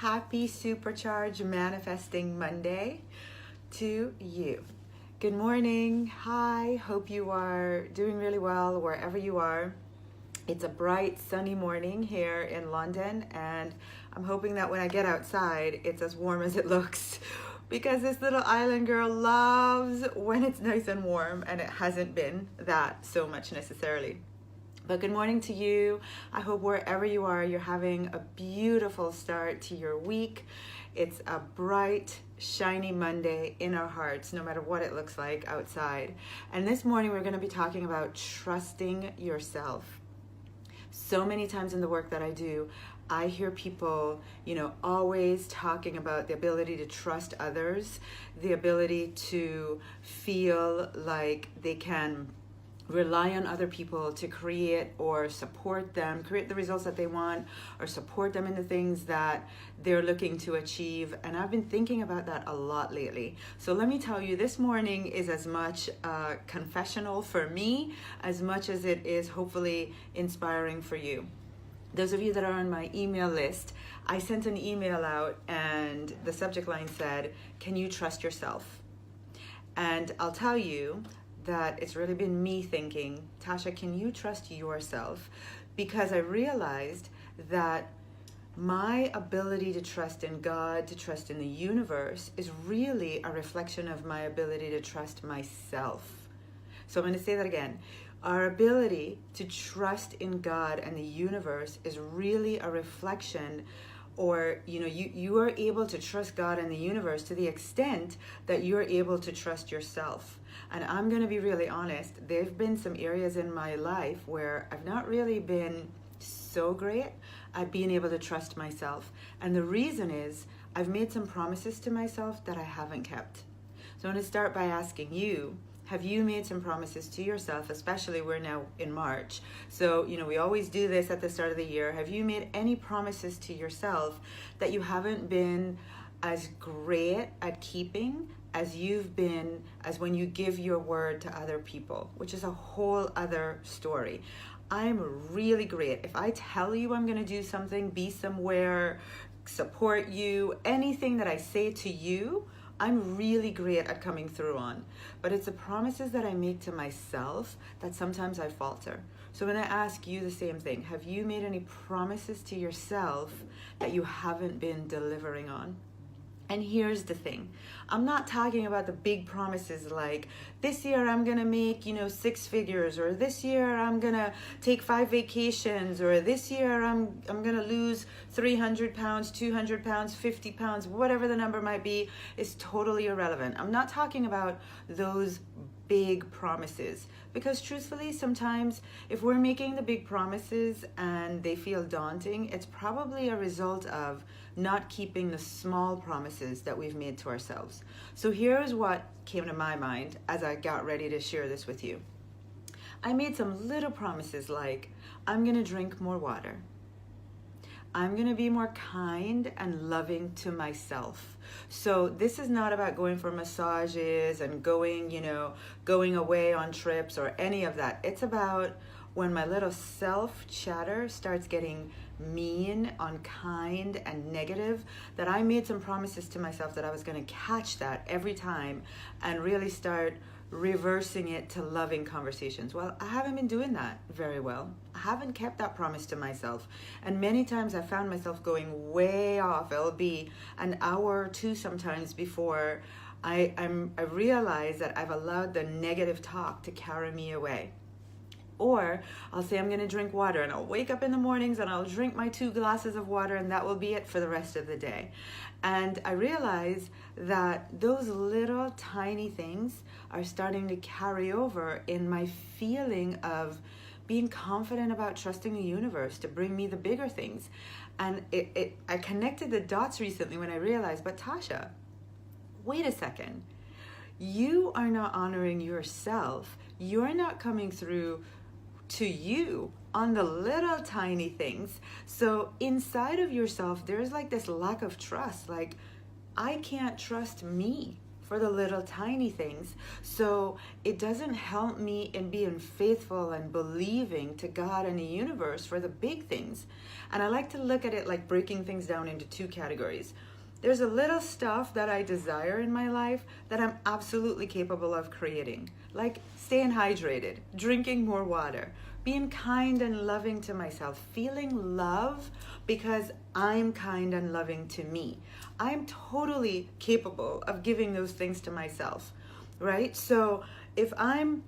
Happy Supercharge Manifesting Monday to you. Good morning. Hi. Hope you are doing really well wherever you are. It's a bright, sunny morning here in London, and I'm hoping that when I get outside, it's as warm as it looks, because this little island girl loves when it's nice and warm, and it hasn't been that so much necessarily. But good morning to you. I hope wherever you are, you're having a beautiful start to your week. It's a bright, shiny Monday in our hearts, no matter what it looks like outside. And this morning, we're going to be talking about trusting yourself. So many times in the work that I do, I hear people, always talking about the ability to trust others, the ability to feel like they can rely on other people to create or support them, create the results that they want, or support them in the things that they're looking to achieve. And I've been thinking about that a lot lately. So let me tell you, this morning is as much a confessional for me as much as it is hopefully inspiring for you. Those of you that are on my email list, I sent an email out and the subject line said, "Can you trust yourself?" And I'll tell you that it's really been me thinking, Tasha, can you trust yourself? Because I realized that my ability to trust in God, to trust in the universe, is really a reflection of my ability to trust myself. So I'm going to say that again. Our ability to trust in God and the universe is really a reflection, or you are able to trust God and the universe to the extent that you're able to trust yourself. And I'm going to be really honest, there've been some areas in my life where I've not really been so great at being able to trust myself. And the reason is I've made some promises to myself that I haven't kept. So I'm going to start by asking you, have you made some promises to yourself, especially we're now in March? So, we always do this at the start of the year. Have you made any promises to yourself that you haven't been as great at keeping as you've been as when you give your word to other people, which is a whole other story. I'm really great. If I tell you I'm going to do something, be somewhere, support you, anything that I say to you, I'm really great at coming through on. But it's the promises that I make to myself that sometimes I falter. So when I ask you the same thing, have you made any promises to yourself that you haven't been delivering on? And here's the thing. I'm not talking about the big promises like, this year I'm going to make, 6 figures, or this year I'm going to take 5 vacations, or this year I'm going to lose 300 pounds, 200 pounds, 50 pounds, whatever the number might be is totally irrelevant. I'm not talking about those big promises, because truthfully, sometimes if we're making the big promises and they feel daunting, it's probably a result of not keeping the small promises that we've made to ourselves. So here's what came to my mind as I got ready to share this with you. I made some little promises like, I'm going to drink more water. I'm going to be more kind and loving to myself. So this is not about going for massages and going away on trips or any of that. It's about when my little self chatter starts getting mean, unkind, and negative, that I made some promises to myself that I was going to catch that every time and really start reversing it to loving conversations. Well, I haven't been doing that very well. I haven't kept that promise to myself. And many times I found myself going way off. It'll be an hour or two sometimes before I realize that I've allowed the negative talk to carry me away. Or I'll say I'm going to drink water, and I'll wake up in the mornings and I'll drink my 2 glasses of water, and that will be it for the rest of the day. And I realize that those little tiny things are starting to carry over in my feeling of being confident about trusting the universe to bring me the bigger things. And I connected the dots recently when I realized, but Tasha, wait a second. You are not honoring yourself. You're not coming through to you on the little tiny things. So inside of yourself, there's like this lack of trust. Like, I can't trust me for the little tiny things. So it doesn't help me in being faithful and believing to God and the universe for the big things. And I like to look at it like breaking things down into two categories. There's a little stuff that I desire in my life that I'm absolutely capable of creating, like staying hydrated, drinking more water, being kind and loving to myself, feeling love because I'm kind and loving to me. I'm totally capable of giving those things to myself, right? So if I'm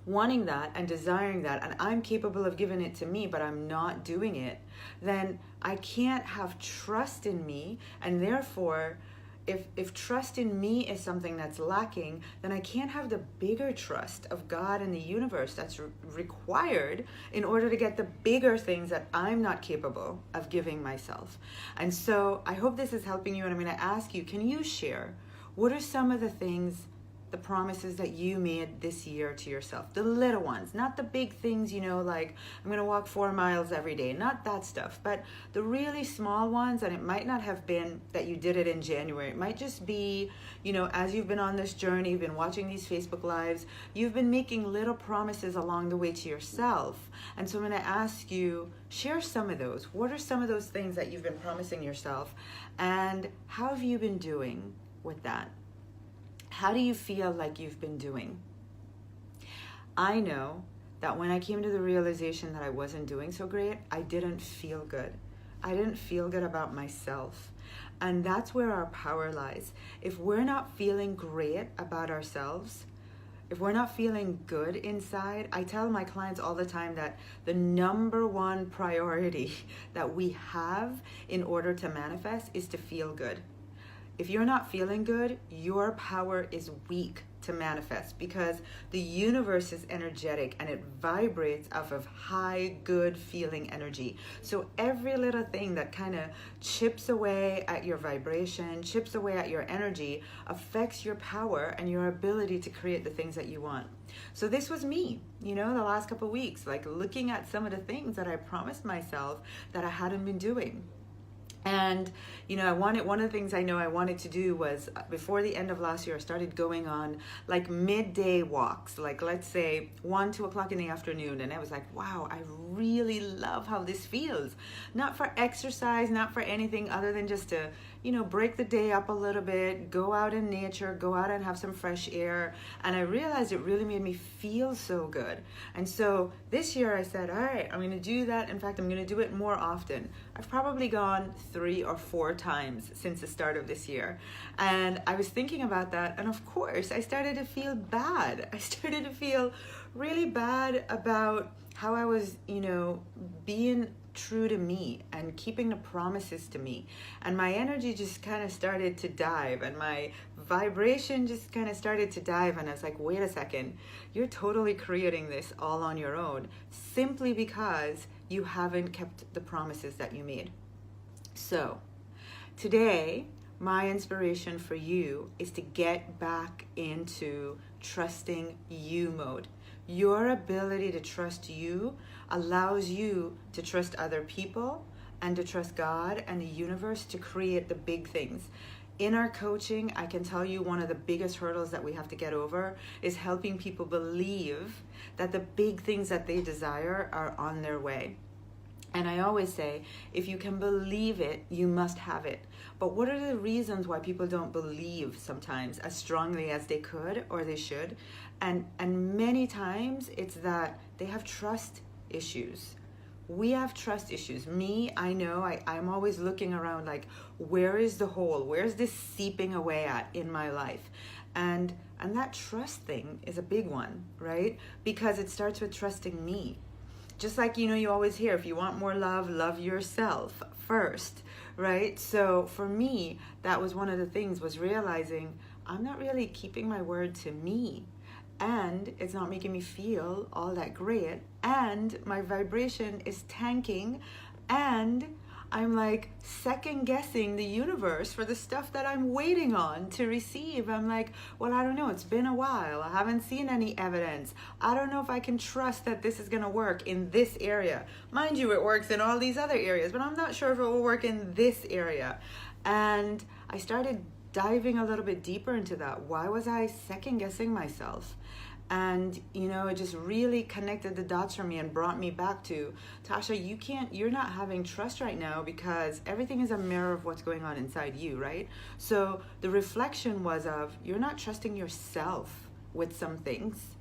wanting that and desiring that, and I'm capable of giving it to me, but I'm not doing it, then I can't have trust in me. And therefore, if trust in me is something that's lacking, then I can't have the bigger trust of God and the universe that's required in order to get the bigger things that I'm not capable of giving myself. And so I hope this is helping you. And I'm going to ask you, can you share what are some of the things, the promises that you made this year to yourself? The little ones, not the big things, like I'm going to walk 4 miles every day, not that stuff, but the really small ones. And it might not have been that you did it in January. It might just be, as you've been on this journey, you've been watching these Facebook Lives, you've been making little promises along the way to yourself. And so I'm going to ask you, share some of those. What are some of those things that you've been promising yourself? And how have you been doing with that? How do you feel like you've been doing? I know that when I came to the realization that I wasn't doing so great, I didn't feel good. I didn't feel good about myself. And that's where our power lies. If we're not feeling great about ourselves, if we're not feeling good inside, I tell my clients all the time that the number one priority that we have in order to manifest is to feel good. If you're not feeling good, your power is weak to manifest, because the universe is energetic and it vibrates off of high, good feeling energy. So every little thing that kind of chips away at your vibration, chips away at your energy, affects your power and your ability to create the things that you want. So this was me, the last couple of weeks, like looking at some of the things that I promised myself that I hadn't been doing. And, one of the things I know I wanted to do was, before the end of last year, I started going on like midday walks, like let's say 1, 2 o'clock in the afternoon. And I was like, wow, I really love how this feels. Not for exercise, not for anything other than just to, break the day up a little bit, go out in nature, go out and have some fresh air. And I realized it really made me feel so good. And so this year I said, all right, I'm going to do that. In fact, I'm going to do it more often. I've probably gone 3 or 4 times since the start of this year. And I was thinking about that. And of course, I started to feel bad. I started to feel really bad about how I was, being true to me and keeping the promises to me. And my energy just kind of started to dive, and my vibration just kind of started to dive. And I was like, wait a second, you're totally creating this all on your own, simply because you haven't kept the promises that you made. So today, my inspiration for you is to get back into trusting you mode. Your ability to trust you allows you to trust other people and to trust God and the universe to create the big things. In our coaching, I can tell you one of the biggest hurdles that we have to get over is helping people believe that the big things that they desire are on their way. And I always say, if you can believe it, you must have it. But what are the reasons why people don't believe sometimes as strongly as they could or they should? And many times it's that they have trust issues. We have trust issues. Me, I know, I'm always looking around like, where is the hole? Where's this seeping away at in my life? And that trust thing is a big one, right? Because it starts with trusting me. Just like, you always hear, if you want more love, love yourself first, right? So for me, that was one of the things, was realizing I'm not really keeping my word to me. And it's not making me feel all that great. And my vibration is tanking. And I'm like second guessing the universe for the stuff that I'm waiting on to receive. I'm like, well, I don't know. It's been a while. I haven't seen any evidence. I don't know if I can trust that this is going to work in this area. Mind you, it works in all these other areas, but I'm not sure if it will work in this area. And I started diving a little bit deeper into that. Why was I second guessing myself? And, it just really connected the dots for me and brought me back to, Tasha, you're not having trust right now because everything is a mirror of what's going on inside you, right? So the reflection was of, you're not trusting yourself with some things,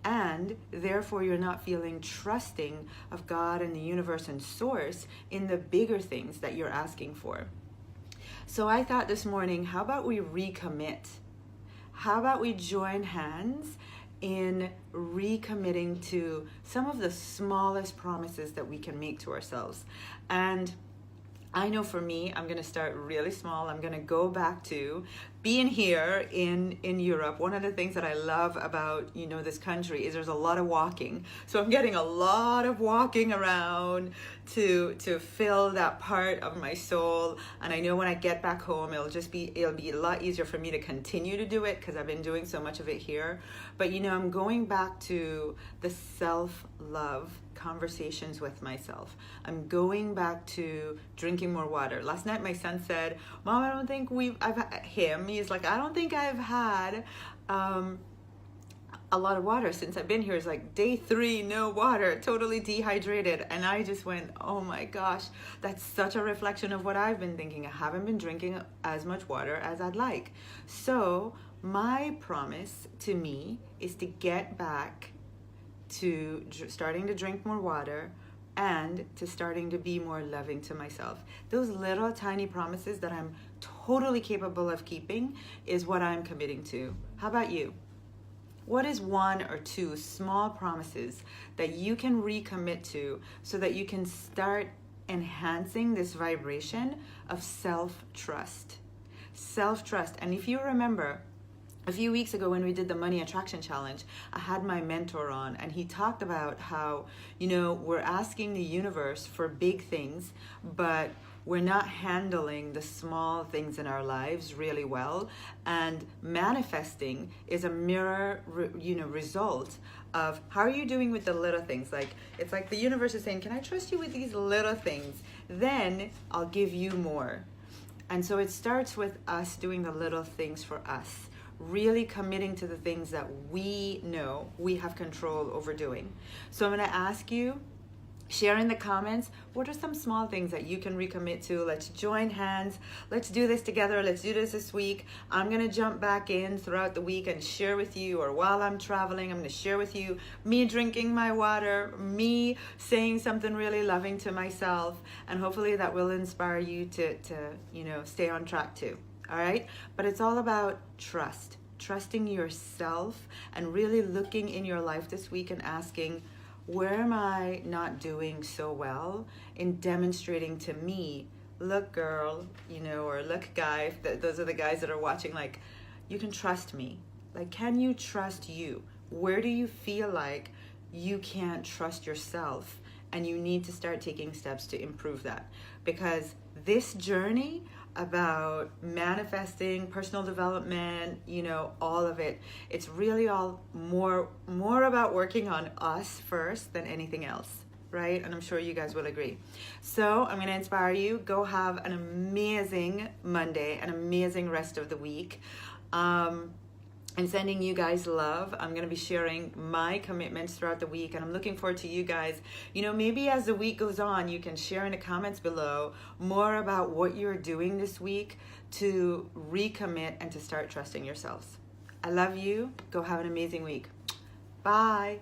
and therefore you're not feeling trusting of God and the universe and source in the bigger things that you're asking for. So I thought this morning, how about we recommit? How about we join hands in recommitting to some of the smallest promises that we can make to ourselves? And I know for me, I'm going to start really small. I'm going to go back to being here in Europe. One of the things that I love about, this country is there's a lot of walking. So I'm getting a lot of walking around to fill that part of my soul. And I know when I get back home, it'll be a lot easier for me to continue to do it because I've been doing so much of it here. But, I'm going back to the self-love conversations with myself. I'm going back to drinking more water. Last night my son said, Mom, I don't think he's like, I don't think I've had a lot of water since I've been here. It's like day 3, no water, totally dehydrated. And I just went, oh my gosh, that's such a reflection of what I've been thinking. I haven't been drinking as much water as I'd like. So my promise to me is to get back to starting to drink more water and to starting to be more loving to myself. Those little tiny promises that I'm totally capable of keeping is what I'm committing to. How about you? What is 1 or 2 small promises that you can recommit to so that you can start enhancing this vibration of self-trust? Self-trust. And if you remember, a few weeks ago when we did the Money Attraction Challenge, I had my mentor on and he talked about how, we're asking the universe for big things, but we're not handling the small things in our lives really well. And manifesting is a mirror, result of how are you doing with the little things. Like, it's like the universe is saying, can I trust you with these little things? Then I'll give you more. And so it starts with us doing the little things for us, really committing to the things that we know we have control over doing. So I'm going to ask you, share in the comments, what are some small things that you can recommit to? Let's join hands. Let's do this together. Let's do this week. I'm going to jump back in throughout the week and share with you, or while I'm traveling, I'm going to share with you me drinking my water, me saying something really loving to myself, and hopefully that will inspire you to stay on track too. All right? But it's all about trusting yourself, and really looking in your life this week and asking, where am I not doing so well in demonstrating to me, look girl, or look guy, those are the guys that are watching, like, you can trust me. Like, can you trust you? Where do you feel like you can't trust yourself and you need to start taking steps to improve that? Because this journey about manifesting, personal development, all of it, it's really all more about working on us first than anything else, right? And I'm sure you guys will agree. So I'm going to inspire you. Go have an amazing Monday, an amazing rest of the week. I'm sending you guys love. I'm going to be sharing my commitments throughout the week, and I'm looking forward to you guys. Maybe as the week goes on, you can share in the comments below more about what you're doing this week to recommit and to start trusting yourselves. I love you. Go have an amazing week. Bye.